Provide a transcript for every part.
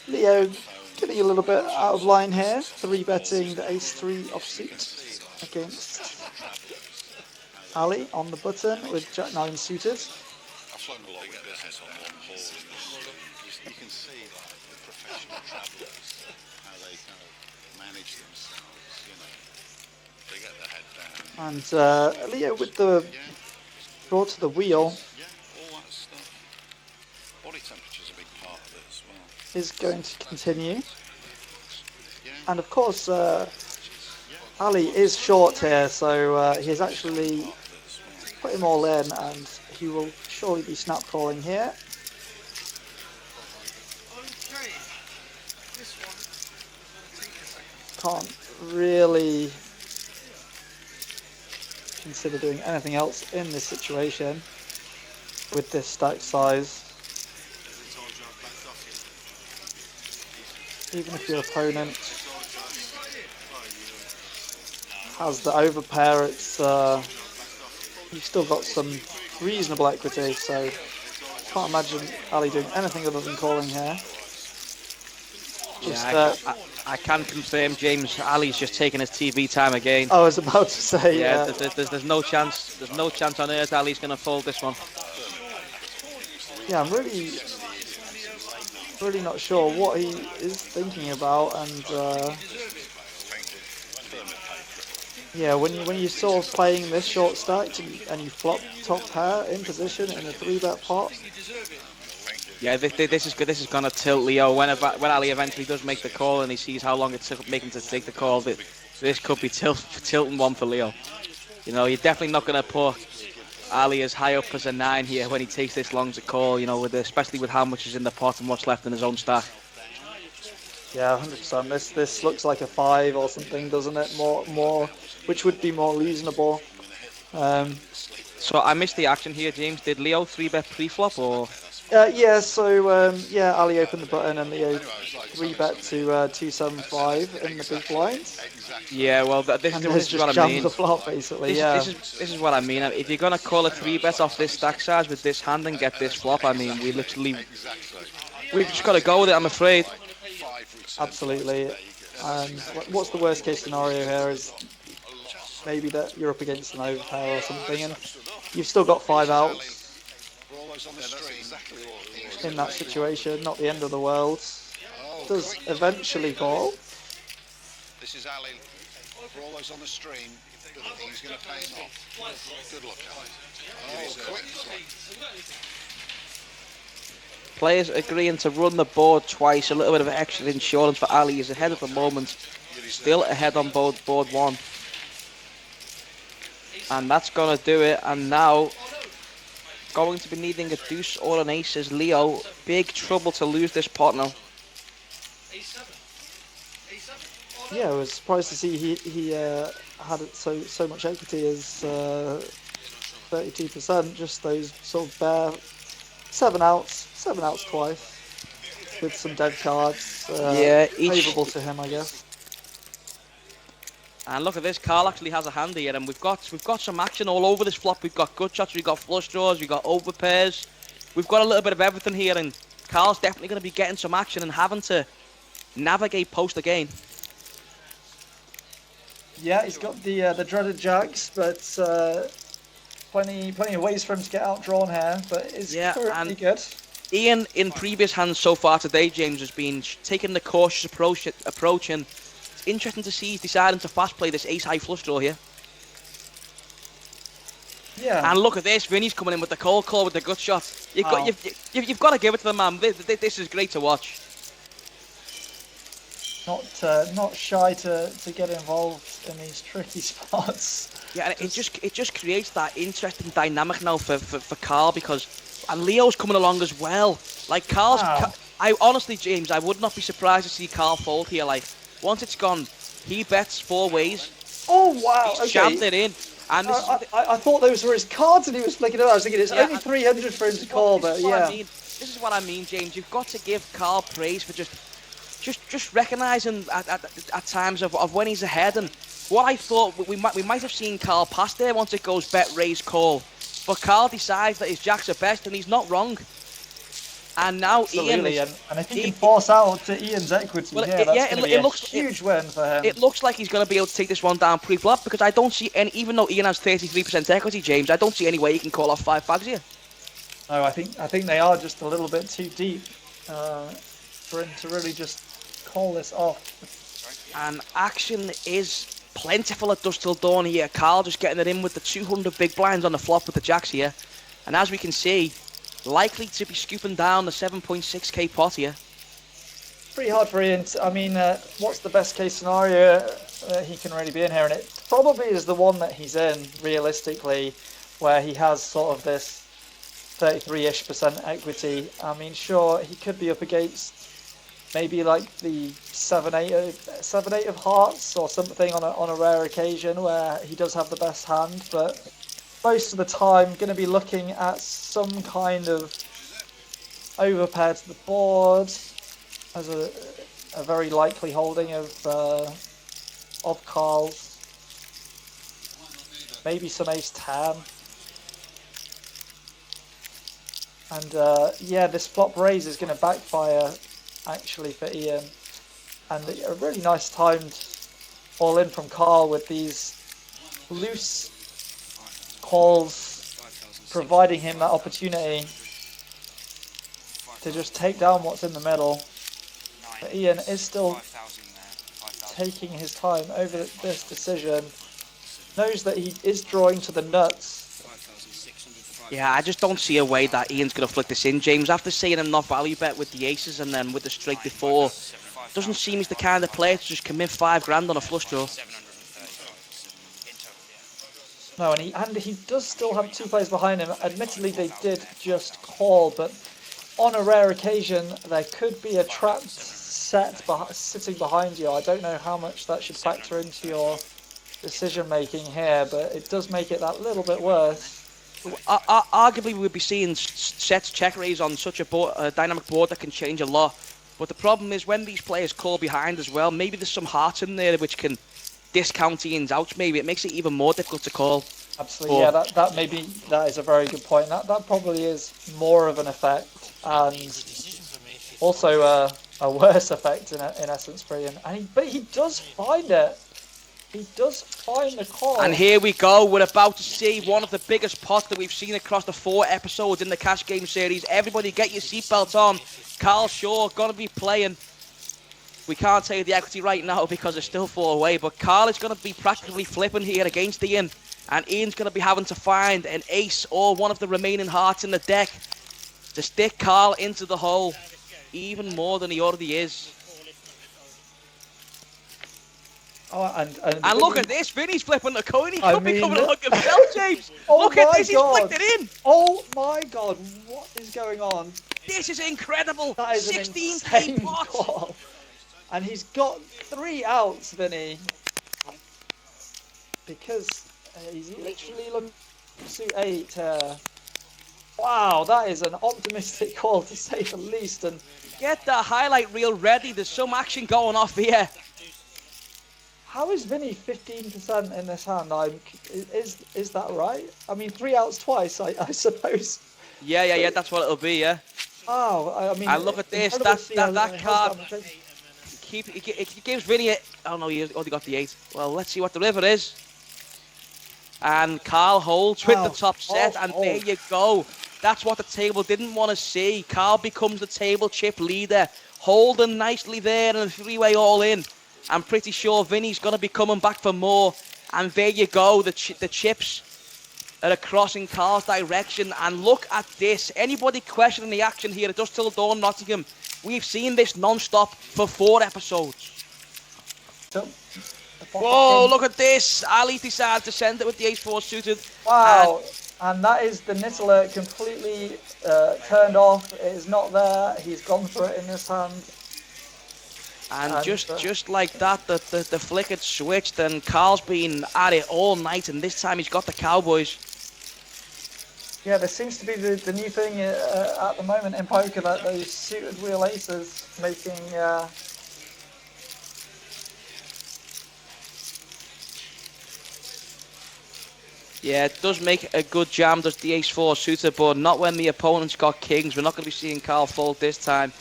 Leo getting a little bit out of line here, 3-betting the ace-3 offsuit against Ali on the button with Jack-9 suited. I've flown a lot with business on one ball. You can see like the professional travellers, how they kind of manage themselves, you know. They get their head down. And Leo with the draw to the wheel Yeah, all that stuff. Body temperature's a big part of it as well. is going to continue. Yeah. And of course, Ali is short here, so he's actually put him all in, and he will surely be snap calling here. Can't really consider doing anything else in this situation with this stack size. Even if your opponent has the overpair, it's you've still got some reasonable equity, so can't imagine Ali doing anything other than calling here. Just, I can confirm, James, Ali's just taking his TV time again. I was about to say, yeah. There's no chance. There's no chance on earth Ali's going to fold this one. Yeah, I'm really not sure what he is thinking about, and yeah, when you sort of playing this short stack and you flop top pair in position in a 3-bet pot. Yeah, this is good. This is going to tilt Leo when Ali eventually does make the call and he sees how long it took making to take the call. This could be tilting one for Leo. You know, you're definitely not going to put Ali as high up as a 9 here when he takes this long to call. You know, especially with how much is in the pot and what's left in his own stack. Yeah, 100%. This looks like a 5 or something, doesn't it? More, which would be more reasonable. So I missed the action here, James. Did Leo 3-bet pre-flop or? Yeah, so yeah, Ali opened the button and Leo 3-bet to 275 in the big blind. Yeah, well, this is what I mean. The flop, basically. This is what I mean. If you're gonna call a 3-bet off this stack size with this hand and get this flop, I mean, we've just got to go with it, I'm afraid. Absolutely. And what's the worst case scenario here is maybe that you're up against an overpair or something, and you've still got 5 outs in that situation. Not the end of the world. Does eventually call. This is Ali. For all those on the stream, he's going to pay him off. Good luck, Ali. Oh, quick. Players agreeing to run the board twice. A little bit of extra insurance for Ali. He's ahead at the moment. Still ahead on board 1. And that's going to do it. And now going to be needing a deuce or an ace is Leo. Big trouble to lose this pot now. Yeah, I was surprised to see he had so much equity as 32%. Just those sort of bare 7 outs twice with some dead cards. Yeah, favourable to him, I guess. And look at this, Carl actually has a hand here, and we've got some action all over this flop. We've got gut shots, we've got flush draws, we've got overpairs. We've got a little bit of everything here, and Carl's definitely going to be getting some action and having to navigate post again. Yeah, he's got the dreaded jacks, but plenty of ways for him to get outdrawn here. But it's currently good. Ian, in previous hands so far today, James, has been taking the cautious approach, and it's interesting to see he's deciding to fast play this ace high flush draw here. Yeah. And look at this, Vinny's coming in with the cold call with the gut shot. You've got to give it to the man. This is great to watch. Not shy to get involved in these tricky spots. Yeah, and it just creates that interesting dynamic now for Carl, and Leo's coming along as well. Like Carl's, I honestly, James, I would not be surprised to see Carl fold here. Like once it's gone, he bets 4 ways. Oh wow! He's jammed it in. And I thought those were his cards and he was flicking it out. I was thinking it's only 300 for him to call, but yeah. This is what I mean, James. You've got to give Carl praise for just recognising at times of when he's ahead. And what I thought we might have seen Carl pass there once it goes bet raise call, but Carl decides that his jacks are best, and he's not wrong. And now Absolutely, Ian and if he can force out to Ian's equity well, here, that's going to be a huge win for him. It looks like he's going to be able to take this one down pre-flop, because I don't see any, even though Ian has 33% equity, James, I don't see any way he can call off 5 fags here. No, I think they are just a little bit too deep for him to really just call this off. And action is plentiful at dusk till dawn here. Carl just getting it in with the 200 big blinds on the flop with the jacks here. And as we can see, likely to be scooping down the 7.6k pot here. Pretty hard for Ian. I mean, what's the best case scenario that he can really be in here? And it probably is the one that he's in, realistically, where he has sort of this 33-ish% equity. I mean, sure, he could be up against maybe like the 7-8 of hearts or something on a rare occasion where he does have the best hand, but most of the time going to be looking at some kind of overpair to the board as a very likely holding of Carl's. Maybe some ace-10. And yeah, this flop raise is going to backfire actually for Ian. And a really nice timed all in from Carl with these loose calls, providing him that opportunity to just take down what's in the middle. But Ian is still taking his time over this decision. Knows that he is drawing to the nuts. Yeah, I just don't see a way that Ian's going to flick this in, James. After seeing him not value bet with the aces and then with the straight before, doesn't seem he's the kind of player to just commit 5 grand on a flush draw. No, and he does still have 2 players behind him. Admittedly, they did just call, but on a rare occasion, there could be a trap set sitting behind you. I don't know how much that should factor into your decision making here, but it does make it that little bit worse. Arguably, we'd be seeing sets check raise on such a dynamic board that can change a lot. But the problem is when these players call behind as well, maybe there's some hearts in there which can discount Ian's outs. Maybe it makes it even more difficult to call. Absolutely, yeah. That is a very good point. That probably is more of an effect, and also a worse effect in essence for Ian. But he does find it. He does find the call. And here we go. We're about to see one of the biggest pots that we've seen across the 4 episodes in the Cash Game series. Everybody get your seatbelts on. Carl Shaw going to be playing. We can't say the equity right now because it's still 4 away, but Carl is going to be practically flipping here against Ian. And Ian's going to be having to find an ace or one of the remaining hearts in the deck to stick Carl into the hole even more than he already is. Oh, and look at this, Vinny's flipping the coin. He could be coming to look himself, James. Look at this, he's flicked it in. Oh my God, what is going on? This is incredible. That is 16k pot. And he's got 3 outs, Vinny. Because he's literally looking for suit 8 here. Wow, that is an optimistic call to say the least. And get the highlight reel ready. There's some action going off here. How is Vinny 15% in this hand? Is that right? I mean, 3 outs twice, I suppose. Yeah, that's what it'll be, yeah. Oh, I mean... And look at this, that card... It gives Vinny a... Oh no, he only got the 8. Well, let's see what the river is. And Carl holds with the top set, and there you go. That's what the table didn't want to see. Carl becomes the table chip leader, holding nicely there in a 3-way all-in. I'm pretty sure Vinny's going to be coming back for more. And there you go, the chips are across in Carl's direction. And look at this. Anybody questioning the action here at Dusk Till Dawn, Nottingham? We've seen this non-stop for 4 episodes. Whoa, look at this. Ali decides to send it with the ace-4 suited. Wow, and that is the nit alert completely turned off. It is not there. He's gone for it in his hand. And just like that, the flick had switched, and Carl's been at it all night, and this time he's got the Cowboys. Yeah, there seems to be the new thing at the moment in poker, that those suited wheel aces making... Yeah, it does make a good jam, does the ace-4 suited, but not when the opponent's got kings. We're not going to be seeing Carl fold this time.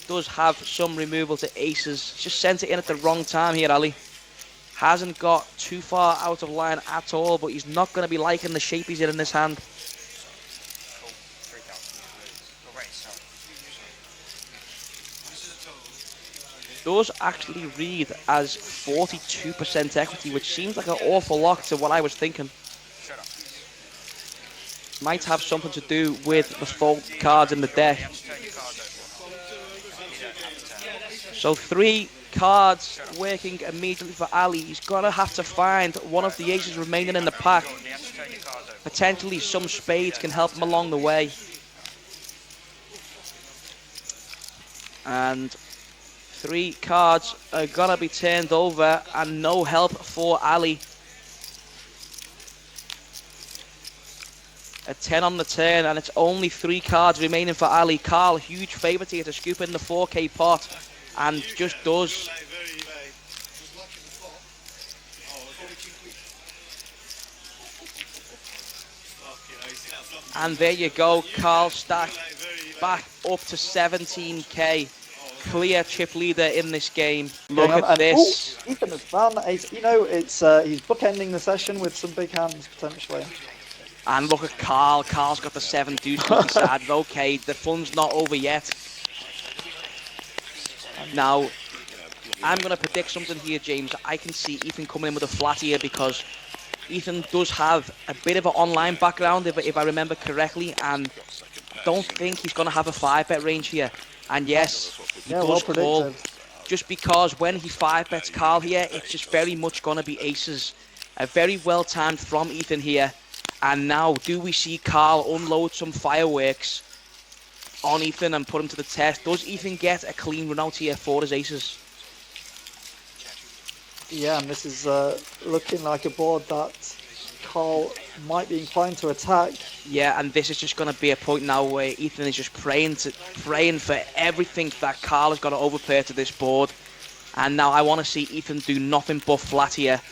Does have some removal to aces. Just sent it in at the wrong time here, Ali. Hasn't got too far out of line at all, but he's not going to be liking the shape he's in this hand. Does actually read as 42% equity, which seems like an awful lot to what I was thinking. Might have something to do with the fold cards in the deck. So 3 cards working immediately for Ali. He's going to have to find one of the aces remaining in the pack. Potentially some spades can help him along the way. And 3 cards are going to be turned over and no help for Ali. A 10 on the turn, and it's only 3 cards remaining for Ali. Carl, huge favourite here to scoop in the 4K pot, and just does. And there you go, Carl stack back up to 17K. Clear chip leader in this game. Look at this. Ooh, Ethan has found that ace. You know, it's he's bookending the session with some big hands potentially. And look at Carl. Carl's got the 7 deuce to be sad. Okay, the fun's not over yet. Now, I'm going to predict something here, James. I can see Ethan coming in with a flat here because Ethan does have a bit of an online background, if I remember correctly, and don't think he's going to have a 5-bet range here. And yes, he does call, just because when he 5-bets Carl here, it's just very much going to be aces. A very well timed from Ethan here. And now, do we see Carl unload some fireworks on Ethan and put him to the test? Does Ethan get a clean run out here for his aces? Yeah, and this is looking like a board that Carl might be inclined to attack. Yeah, and this is just going to be a point now where Ethan is just praying for everything that Carl is going to overpair to this board. And now I want to see Ethan do nothing but flat here.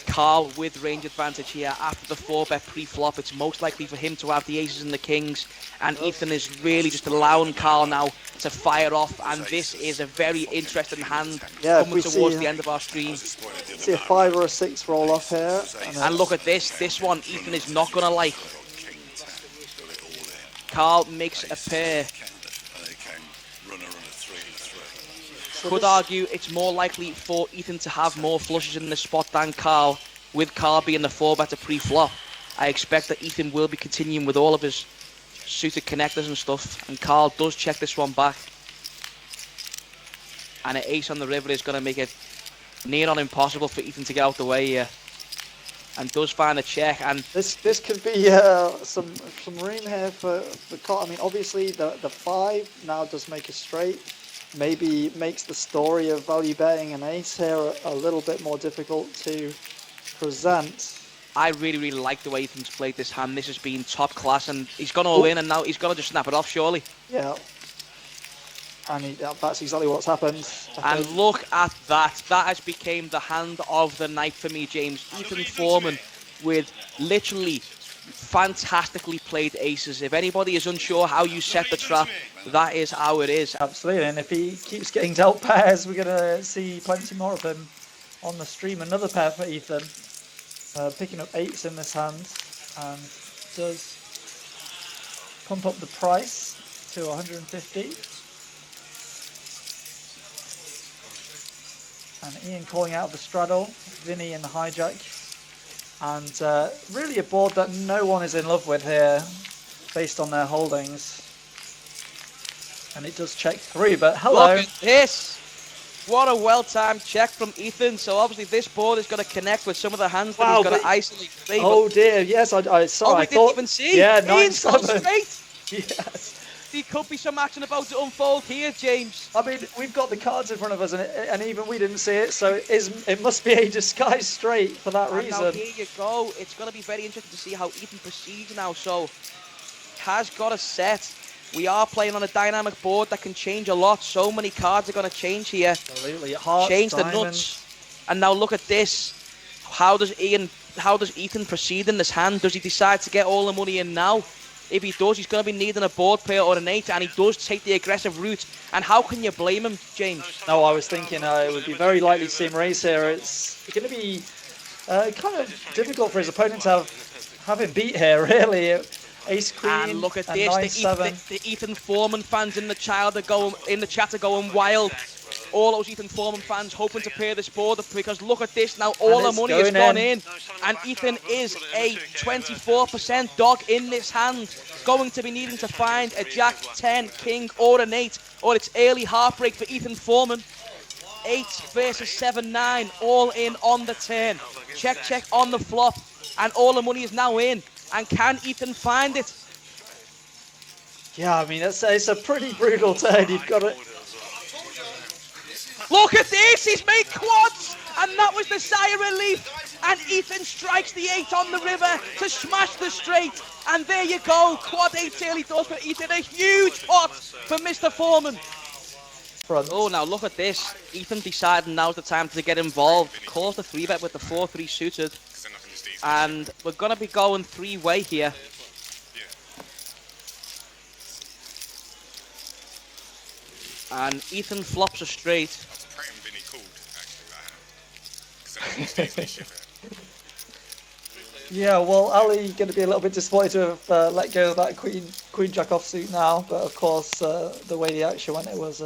Carl with range advantage here after the 4-bet pre-flop. It's most likely for him to have the aces and the kings, and Ethan is really just allowing Carl now to fire off, and this is a very interesting hand coming towards the end of our stream. See a 5 or a 6 roll off here. And look at this one Ethan is not going to like. Carl makes a pair. Could argue it's more likely for Ethan to have more flushes in this spot than Carl, with Carl being the 4-bet to pre-flop. I expect that Ethan will be continuing with all of his suited connectors and stuff, and Carl does check this one back. And an ace on the river is going to make it near on impossible for Ethan to get out the way here. And does find a check, and this could be some room here for Carl. I mean, obviously the 5 now does make a straight. Maybe makes the story of value betting an ace here a little bit more difficult to present. I really like the way Ethan's played this hand. This has been top class, and he's gone all in, and now he's got to just snap it off, surely. Yeah. And that's exactly what's happened. And look at that. That has become the hand of the night for me, James. Ethan Foreman with literally fantastically played aces. If anybody is unsure how you set the trap, that is how it is. Absolutely, and if he keeps getting dealt pairs, we're going to see plenty more of him on the stream. Another pair for Ethan, picking up 8s in this hand, and does pump up the price to 150. And Ian calling out the straddle, Vinny in the hijack. And really a board that no one is in love with here, based on their holdings. And it does check through, but hello. Look at this! What a well-timed check from Ethan. So obviously this board is going to connect with some of the hands that he's going to isolate. Oh dear, yes, I saw. I didn't even see. Yeah, Ian's gone 9-7. straight. Yes. There could be some action about to unfold here, James. I mean, we've got the cards in front of us, and even we didn't see it, so it must be a disguise straight for that reason. Now here you go. It's going to be very interesting to see how Ethan proceeds now. So, has got a set. We are playing on a dynamic board that can change a lot. So many cards are going to change here. Absolutely. Hearts, change the diamonds. nuts. And now look at this. How does Ian how does Ethan proceed in this hand? Does he decide to get all the money in now? If he does, he's going to be needing a board pair or an 8, and he does take the aggressive route. And how can you blame him, James? No, I was thinking it would be very likely to see him raise here. It's going to be kind of difficult for his opponent to have him beat here, really. Ace Queen And look at this, 9-7. the Ethan Foreman fans in the chat are going wild. All those Ethan Foreman fans hoping to pair this board up, because look at this now, all the money has gone in. And Ethan is a 24% dog in this hand, going to be needing to find a Jack, 10, King or an 8, or it's early heartbreak for Ethan Foreman. 8 versus 7-9, all in on the turn. Check on the flop, and all the money is now in. And can Ethan find it? Yeah, I mean, it's a pretty brutal turn. You've got it. Look at this, he's made quads, and that was the sigh of relief. And Ethan strikes the 8 on the river to smash the straight. And there you go, quad 8 early doors for Ethan. A huge pot for Mr. Foreman. Oh, now look at this. Ethan deciding now's the time to get involved. Calls the 3-bet with the 4-3 suited. And we're going to be going 3-way here. And Ethan flops a straight. Yeah, well, Ali going to be a little bit disappointed to have let go of that Queen Jack offsuit now, but of course the way the action went, it was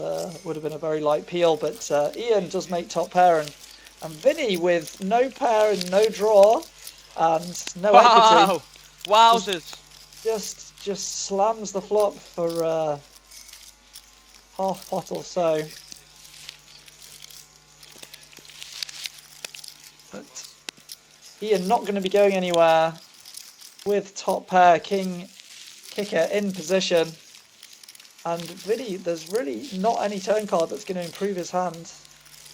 would have been a very light peel. But Ian does make top pair, and Vinny with no pair and no draw and no equity. Wowzers! Just slams the flop for half pot or so. But Ian not going to be going anywhere with top pair, king kicker in position. And Vinny, there's really not any turn card that's going to improve his hand.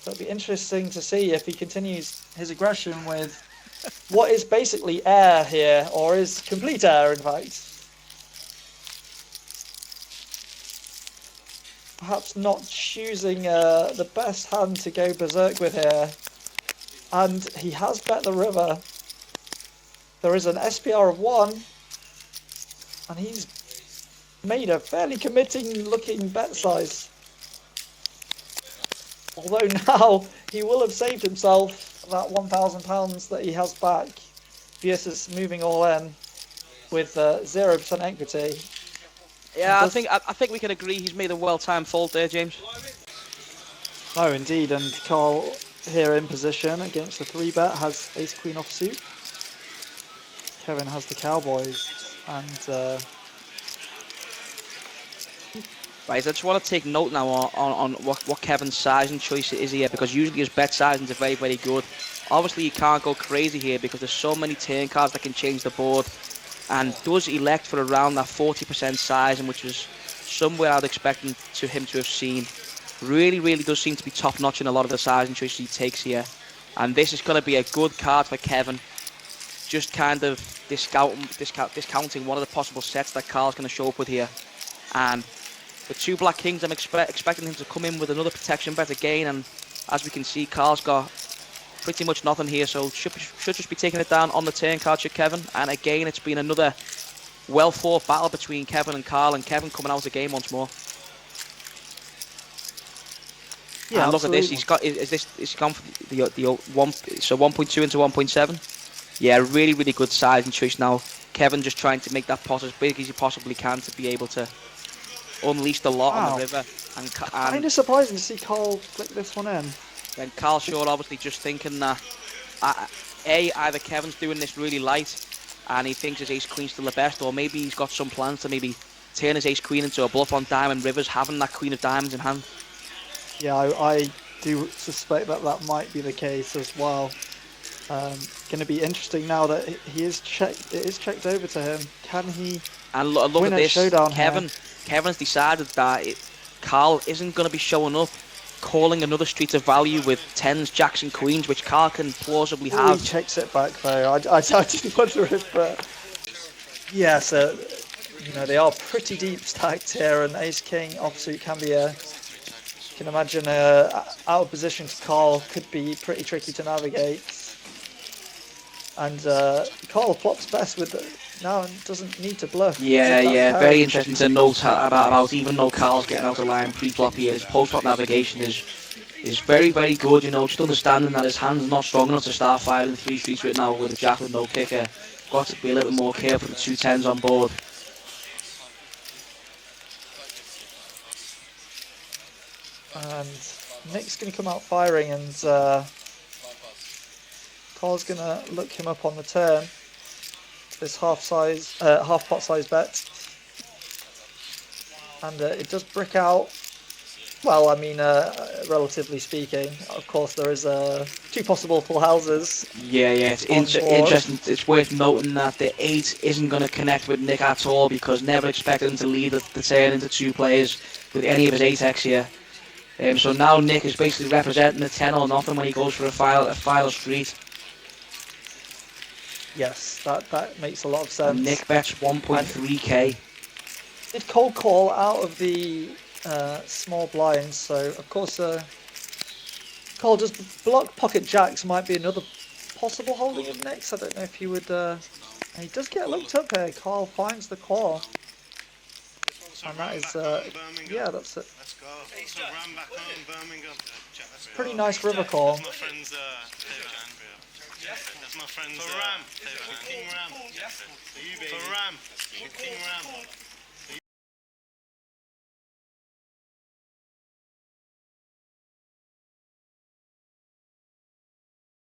So it'll be interesting to see if he continues his aggression with what is basically air here, or is complete air in fact. Perhaps not choosing the best hand to go berserk with here. And he has bet the river. There is an SPR of 1. And he's made a fairly committing looking bet size. Although now he will have saved himself that £1,000 that he has back versus moving all in with 0% equity. Yeah, I think we can agree he's made a well-timed fold there, James. Oh, indeed, and Carl here in position against the 3-bet has Ace Queen offsuit. Kevin has the Cowboys, and right, I just want to take note now on what Kevin's sizing choice is here, because usually his bet sizings are very, very good. Obviously, you can't go crazy here because there's so many turn cards that can change the board, and does elect for around that 40% sizing, which was somewhere I'd expect him to have seen. Really, really does seem to be top-notch in a lot of the sizing choices he takes here. And this is going to be a good card for Kevin. Just kind of discounting one of the possible sets that Carl's going to show up with here. And with 2 Black Kings, I'm expecting him to come in with another protection bet again. And as we can see, Carl's got pretty much nothing here. So should just be taking it down on the turn card, should Kevin. And again, it's been another well-fought battle between Kevin and Carl. And Kevin coming out of the game once more. Yeah, and look absolutely. At this. He's got. Is gone for the 1? So 1.2 into 1.7. Yeah, really, really good size and choice now. Kevin just trying to make that pot as big as he possibly can to be able to unleash the lot on the river. And kind of surprising to see Carl flick this one in. And Carl Shaw obviously just thinking that either Kevin's doing this really light and he thinks his Ace Queen's still the best, or maybe he's got some plans to maybe turn his Ace Queen into a bluff on Diamond Rivers, having that Queen of Diamonds in hand. Yeah, I do suspect that might be the case as well. Going to be interesting now that it is checked over to him. Can he look win at this, showdown Kevin's decided that Carl isn't going to be showing up, calling another street of value with 10s, jacks and queens, which Carl can plausibly have. He checks it back though. I did wonder if... yeah, so, they are pretty deep stacked here, and Ace King offsuit can be you can imagine out of position to Carl could be pretty tricky to navigate. And Carl flops best with now and doesn't need to bluff. Yeah, With that yeah, pair. very interesting to note about even though Carl's getting out of line pre-flop here, his post-flop navigation is very, very good, you know, just understanding that his hand's not strong enough to start firing 3 streets right now with a jack with no kicker. Got to be a little bit more careful with the 2 10s on board. And Nick's going to come out firing, and Carl's going to look him up on the turn. This half pot size bet, and it does brick out. Well, I mean, relatively speaking, of course, there is 2 possible full houses. Yeah, it's interesting. It's worth noting that the 8 isn't going to connect with Nick at all, because never expected him to lead the turn into 2 players with any of his 8x here. So now Nick is basically representing the 10 or nothing when he goes for a final street. Yes, that makes a lot of sense. And Nick bets 1.3k. Did cold call out of the small blinds, so of course Cole does block pocket jacks. Might be another possible holding of Nick's. I don't know if he would. He does get looked up here. Carl finds the call, and that is yeah, that's it. Let's go. So Ram back home, Birmingham. Pretty nice river call. That's my friend's That's my friend's Ram. King Ram. For Ram. King Ram.